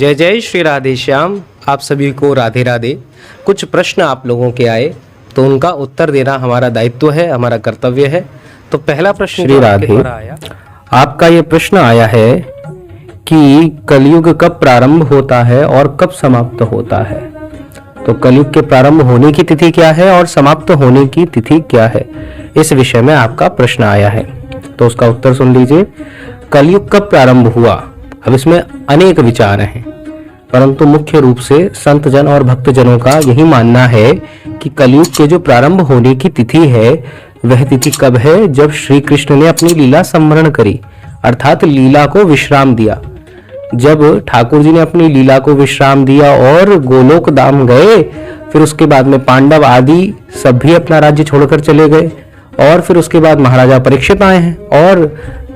जय जय श्री राधे श्याम। आप सभी को राधे राधे। कुछ प्रश्न आप लोगों के आए तो उनका उत्तर देना हमारा दायित्व है, हमारा कर्तव्य है। तो पहला प्रश्न श्री राधे, आपका ये प्रश्न आया है कि कलयुग कब प्रारंभ होता है और कब समाप्त होता है। तो कलयुग के प्रारंभ होने की तिथि क्या है और समाप्त होने की तिथि क्या है, इस विषय में आपका प्रश्न आया है। तो उसका उत्तर सुन लीजिए। कलयुग कब प्रारंभ हुआ, अब इसमें अनेक विचार हैं, परंतु मुख्य रूप से संत जन और भक्त जनों का यही मानना है कि कलयुग के जो प्रारंभ होने की तिथि है वह तिथि कब है, जब श्री कृष्ण ने अपनी लीला संवरण करी, अर्थात लीला को विश्राम दिया। जब ठाकुर जी ने अपनी लीला को विश्राम दिया और गोलोक धाम गए, फिर उसके बाद में पांडव आदि सब भी अपना राज्य छोड़कर चले गए और फिर उसके बाद महाराजा परीक्षित आए हैं और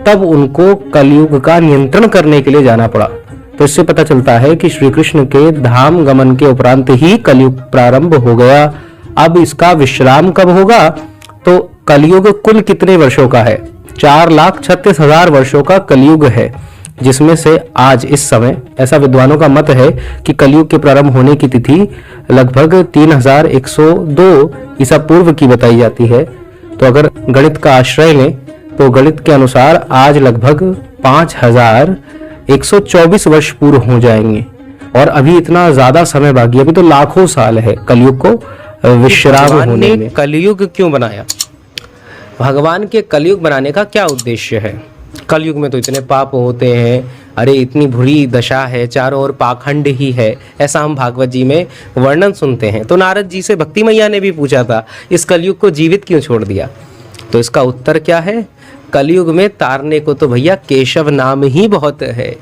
तब उनको कलयुग का नियंत्रण करने के लिए जाना पड़ा। तो इससे पता चलता है कि श्री कृष्ण के धाम गमन के उपरांत ही कलयुग प्रारंभ हो गया। अब इसका विश्राम कब होगा, तो कलयुग कुल कितने वर्षों का है, 4,36,000 वर्षों का कलयुग है, जिसमें से आज इस समय ऐसा विद्वानों का मत है कि कलयुग के प्रारंभ होने की तिथि लगभग 3102 ईसा पूर्व की बताई जाती है। तो अगर गणित का आश्रय लें तो गणित के अनुसार आज लगभग 5124 वर्ष पूर्व हो जाएंगे और अभी इतना ज्यादा समय बाकी, अभी तो लाखों साल है कलयुग को विश्राम होने में। कलयुग क्यों बनाया, भगवान के कलयुग बनाने का क्या उद्देश्य है। कलयुग में तो इतने पाप होते हैं, अरे इतनी बुरी दशा है, चारों ओर पाखंड ही है, ऐसा हम भागवत जी में वर्णन सुनते हैं। तो नारद जी से भक्ति मैया ने भी पूछा था इस कलयुग को जीवित क्यों छोड़ दिया। तो इसका उत्तर क्या है, कलयुग में तारने को तो भैया केशव नाम ही बहुत है।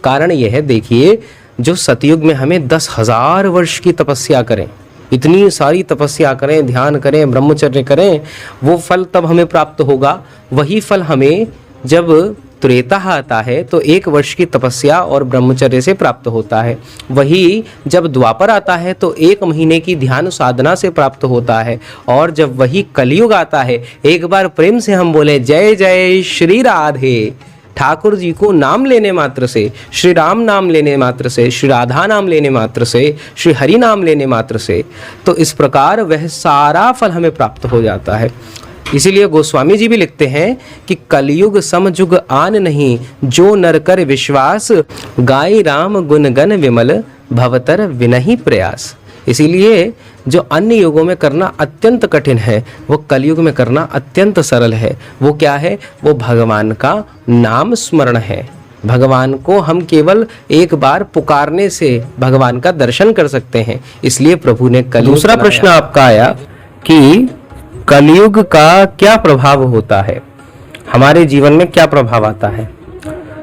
कारण यह है, देखिए जो सतयुग में हमें 10,000 वर्ष की तपस्या करें, इतनी सारी तपस्या करें, ध्यान करें, ब्रह्मचर्य करें, वो फल तब हमें प्राप्त होगा। वही फल हमें जब त्रेता आता है तो 1 वर्ष की तपस्या और ब्रह्मचर्य से प्राप्त होता है। वही जब द्वापर आता है तो 1 महीने की ध्यान साधना से प्राप्त होता है। और जब वही कलयुग आता है, एक बार प्रेम से हम बोले जय जय श्री राधे, ठाकुर जी को नाम लेने मात्र से, श्री राम नाम लेने मात्र से, श्री राधा नाम लेने मात्र से, श्री हरि नाम लेने मात्र से, तो इस प्रकार वह सारा फल हमें प्राप्त हो जाता है। इसीलिए गोस्वामी जी भी लिखते हैं कि कलयुग समजुग आन नहीं, जो नर कर विश्वास, गाय राम गुण गण विमल, भवतर विनहि प्रयास। इसीलिए जो अन्य युगों में करना अत्यंत कठिन है वो कलयुग में करना अत्यंत सरल है। वो क्या है, वो भगवान का नाम स्मरण है। भगवान को हम केवल एक बार पुकारने से भगवान का दर्शन कर सकते हैं, इसलिए प्रभु ने कलयुग। दूसरा प्रश्न आपका आया कि कलयुग का क्या प्रभाव होता है, हमारे जीवन में क्या प्रभाव आता है।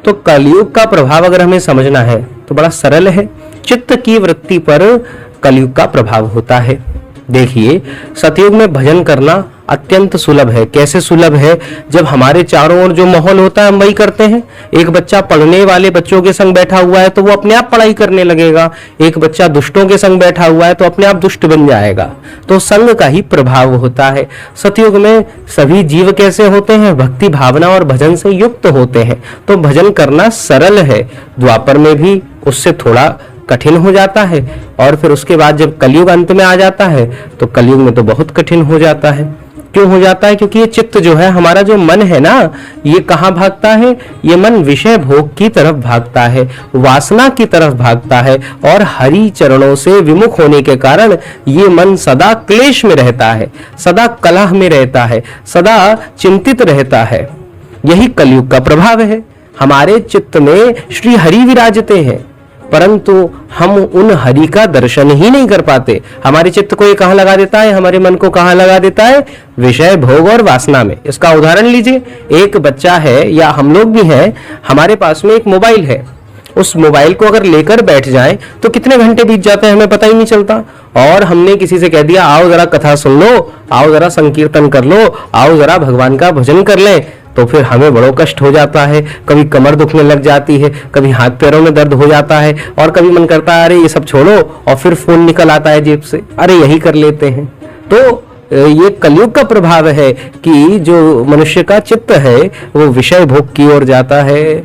तो कलयुग का प्रभाव अगर हमें समझना है तो बड़ा सरल है। चित्त की वृत्ति पर कलयुग का प्रभाव होता है। देखिए सतयुग में भजन करना अत्यंत सुलभ है। कैसे सुलभ है, जब हमारे चारों ओर जो माहौल होता है हम वही करते हैं। एक बच्चा पढ़ने वाले बच्चों के संग बैठा हुआ है तो वो अपने आप पढ़ाई करने लगेगा, एक बच्चा दुष्टों के संग बैठा हुआ है तो अपने आप दुष्ट बन जाएगा। तो संग का ही प्रभाव होता है। सतयुग में सभी जीव कैसे होते हैं, भक्ति भावना और भजन से युक्त होते हैं, तो भजन करना सरल है। द्वापर में भी उससे थोड़ा कठिन हो जाता है और फिर उसके बाद जब कलयुग अंत में आ जाता है तो कलयुग में तो बहुत कठिन हो जाता है। क्यों हो जाता है, क्योंकि ये चित्त जो है, हमारा जो मन है ना, ये कहाँ भागता है, ये मन विषय भोग की तरफ भागता है, वासना की तरफ भागता है और हरि चरणों से विमुख होने के कारण ये मन सदा क्लेश में रहता है, सदा कलह में रहता है, सदा चिंतित रहता है। यही कलयुग का प्रभाव है। हमारे चित्त में श्री हरि विराजते हैं परंतु हम उन हरि का दर्शन ही नहीं कर पाते। हमारे चित्त को ये कहाँ लगा देता है, हमारे मन को कहाँ लगा देता है, विषय भोग और वासना में। इसका उदाहरण लीजिए, एक बच्चा है या हम लोग भी हैं, हमारे पास में एक मोबाइल है, उस मोबाइल को अगर लेकर बैठ जाए तो कितने घंटे बीत जाते हैं हमें पता ही नहीं चलता। और हमने किसी से कह दिया आओ जरा कथा सुन लो, आओ जरा संकीर्तन कर लो, आओ जरा भगवान का भजन कर ले, तो फिर हमें बड़ो कष्ट हो जाता है। कभी कमर दुखने लग जाती है, कभी हाथ पैरों में दर्द हो जाता है और कभी मन करता है अरे ये सब छोड़ो, और फिर फोन निकल आता है जेब से, अरे यही कर लेते हैं। तो ये कलयुग का प्रभाव है कि जो मनुष्य का चित्त है वो विषय भोग की ओर जाता है।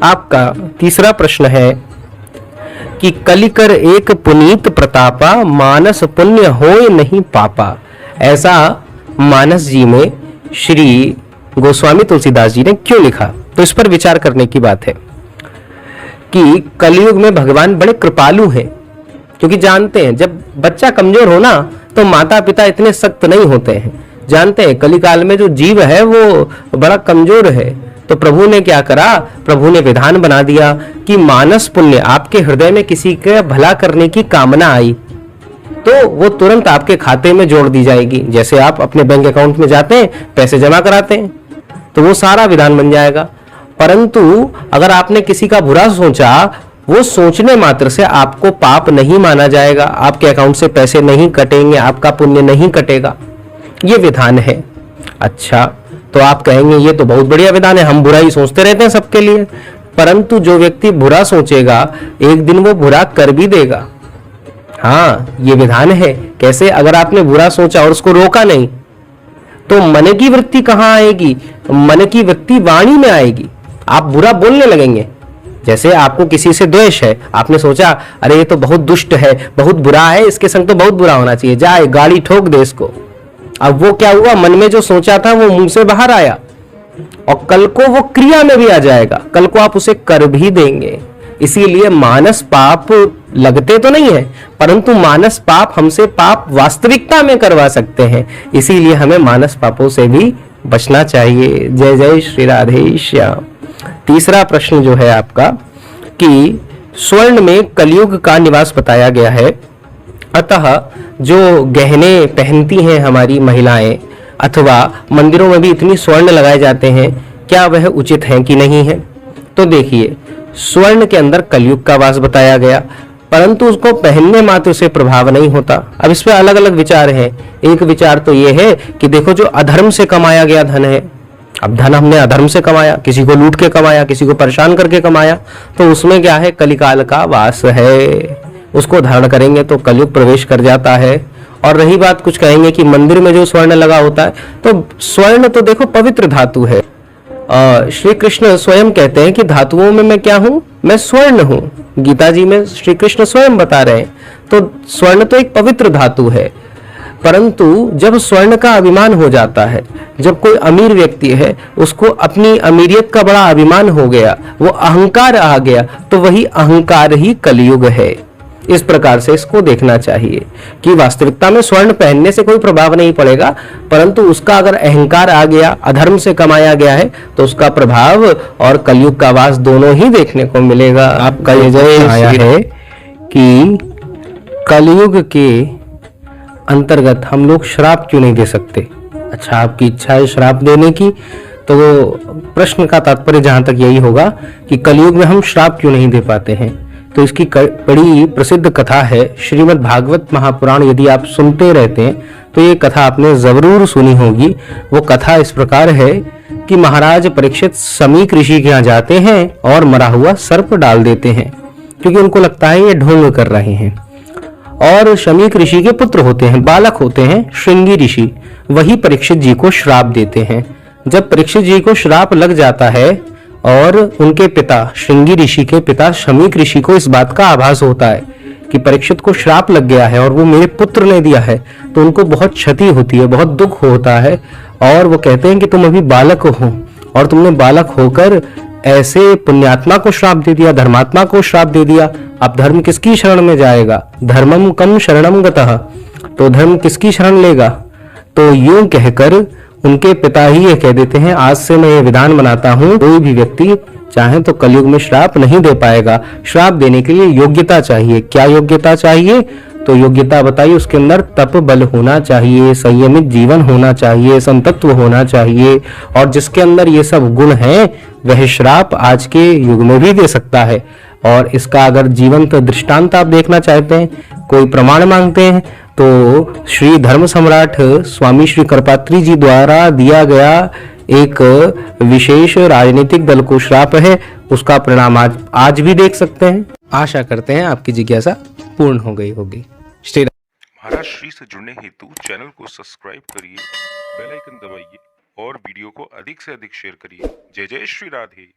आपका तीसरा प्रश्न है कि कलिकर एक पुनीत प्रतापा, मानस पुण्य होय नहीं पापा। ऐसा मानस जी में श्री गोस्वामी तुलसीदास जी ने क्यों लिखा? तो इस पर विचार करने की बात है कि कलयुग में भगवान बड़े कृपालु हैं, क्योंकि जानते हैं जब बच्चा कमजोर हो ना तो माता पिता इतने सख्त नहीं होते हैं। जानते हैं कलिकाल में जो जीव है वो बड़ा कमजोर है, तो प्रभु ने क्या करा? प्रभु ने विधान बना दिया कि मानस पुण्य, आपके हृदय में किसी के भला करने की कामना आई तो वो तुरंत आपके खाते में जोड़ दी जाएगी। जैसे आप अपने बैंक अकाउंट में जाते हैं, पैसे जमा कराते हैं, तो वो सारा विधान बन जाएगा। परंतु अगर आपने किसी का बुरा सोचा, वो सोचने मात्र से आपको पाप नहीं माना जाएगा, आपके अकाउंट से पैसे नहीं कटेंगे, आपका पुण्य नहीं कटेगा। ये विधान है। अच्छा, तो आप कहेंगे ये तो बहुत बढ़िया विधान है, हम बुरा ही सोचते रहते हैं सबके लिए। परंतु जो व्यक्ति बुरा सोचेगा एक दिन वो बुरा कर भी देगा। हाँ, ये विधान है। कैसे? अगर आपने बुरा सोचा और उसको रोका नहीं तो मन की वृत्ति कहाँ आएगी? मन की वृत्ति वाणी में आएगी, आप बुरा बोलने लगेंगे। जैसे आपको किसी से द्वेष है, आपने सोचा अरे ये तो बहुत दुष्ट है, बहुत बुरा है, इसके संग तो बहुत बुरा होना चाहिए, जाए गाड़ी ठोक दे इसको। अब वो क्या हुआ? मन में जो सोचा था वो मुंह से बाहर आया और कल को वो क्रिया में भी आ जाएगा, कल को आप उसे कर भी देंगे। इसीलिए मानस पाप लगते तो नहीं है, परंतु मानस पाप हमसे पाप वास्तविकता में करवा सकते हैं। इसीलिए हमें मानस पापों से भी बचना चाहिए। जय जय श्री राधे श्याम। तीसरा प्रश्न जो है आपका कि स्वर्ण में कलयुग का निवास बताया गया है, अतः जो गहने पहनती हैं हमारी महिलाएं अथवा मंदिरों में भी इतनी स्वर्ण लगाए जाते हैं, क्या वह उचित है कि नहीं है? तो देखिए, स्वर्ण के अंदर कलयुग का वास बताया गया, परंतु उसको पहनने मात्र से प्रभाव नहीं होता। अब इस पे अलग अलग विचार हैं। एक विचार तो ये है कि देखो जो अधर्म से कमाया गया धन है, अब धन हमने अधर्म से कमाया, किसी को लूट के कमाया, किसी को परेशान करके कमाया, तो उसमें क्या है? कलिकाल का वास है, उसको धारण करेंगे तो कलयुग प्रवेश कर जाता है। और रही बात, कुछ कहेंगे कि मंदिर में जो स्वर्ण लगा होता है, तो स्वर्ण तो देखो पवित्र धातु है। श्री कृष्ण स्वयं कहते हैं कि धातुओं में मैं क्या हूं? मैं स्वर्ण हूं। गीता जी में श्री कृष्ण स्वयं बता रहे हैं। तो स्वर्ण तो एक पवित्र धातु है, परंतु जब स्वर्ण का अभिमान हो जाता है, जब कोई अमीर व्यक्ति है उसको अपनी अमीरियत का बड़ा अभिमान हो गया, वो अहंकार आ गया, तो वही अहंकार ही कलयुग है। इस प्रकार से इसको देखना चाहिए कि वास्तविकता में स्वर्ण पहनने से कोई प्रभाव नहीं पड़ेगा, परंतु उसका अगर अहंकार आ गया, अधर्म से कमाया गया है, तो उसका प्रभाव और कलयुग का वास दोनों ही देखने को मिलेगा। आपका ये जय आया है कि कलयुग के अंतर्गत हम लोग श्राप क्यों नहीं दे सकते? अच्छा, आपकी इच्छा है श्राप देने की, तो प्रश्न का तात्पर्य जहां तक यही होगा कि कलयुग में हम श्राप क्यों नहीं दे पाते हैं। तो इसकी बड़ी प्रसिद्ध कथा है, श्रीमद् भागवत महापुराण। यदि आप सुनते रहते हैं तो ये कथा आपने जरूर सुनी होगी। वो कथा इस प्रकार है कि महाराज परीक्षित समीक ऋषि के यहाँ जाते हैं और मरा हुआ सर्प डाल देते हैं, क्योंकि उनको लगता है ये ढोंग कर रहे हैं। और शमीक ऋषि के पुत्र होते हैं, बालक होते हैं श्रृंगी ऋषि, वही परीक्षित जी को श्राप देते हैं। जब परीक्षित जी को श्राप लग जाता है और उनके पिता श्रृंगी ऋषि के पिता शमीक ऋषि को इस बात का आभास होता है कि परीक्षित को श्राप लग गया है और वो मेरे पुत्र ने दिया है, तो उनको बहुत क्षति होती है, बहुत दुख होता है। और वो कहते हैं कि तुम अभी बालक हो और तुमने बालक होकर ऐसे पुण्यात्मा को श्राप दे दिया, धर्मात्मा को श्राप दे दिया। अब धर्म किसकी शरण में जाएगा? धर्मम कम शरणम गतः, तो धर्म किसकी शरण लेगा? तो यूं कहकर उनके पिता ही ये कह देते हैं, आज से मैं ये विधान बनाता हूं, कोई भी व्यक्ति चाहे तो कलयुग में श्राप नहीं दे पाएगा। श्राप देने के लिए योग्यता चाहिए। क्या योग्यता चाहिए? तो योग्यता बताइए, उसके अंदर तप बल होना चाहिए, संयमित जीवन होना चाहिए, संतत्व होना चाहिए, और जिसके अंदर ये सब गुण हैं वह श्राप आज के युग में भी दे सकता है। और इसका अगर जीवंत दृष्टांत आप देखना चाहते हैं, कोई प्रमाण मांगते हैं, तो श्री धर्म सम्राट स्वामी श्री करपात्री जी द्वारा दिया गया एक विशेष राजनीतिक दल को श्राप है, उसका परिणाम आज भी देख सकते हैं। आशा करते हैं आपकी जिज्ञासा पूर्ण हो गई होगी। श्री महाराज श्री से जुड़ने हेतु चैनल को सब्सक्राइब करिए, बेल आइकन दबाइए और वीडियो को अधिक से अधिक शेयर करिए। जय जय श्री राधे।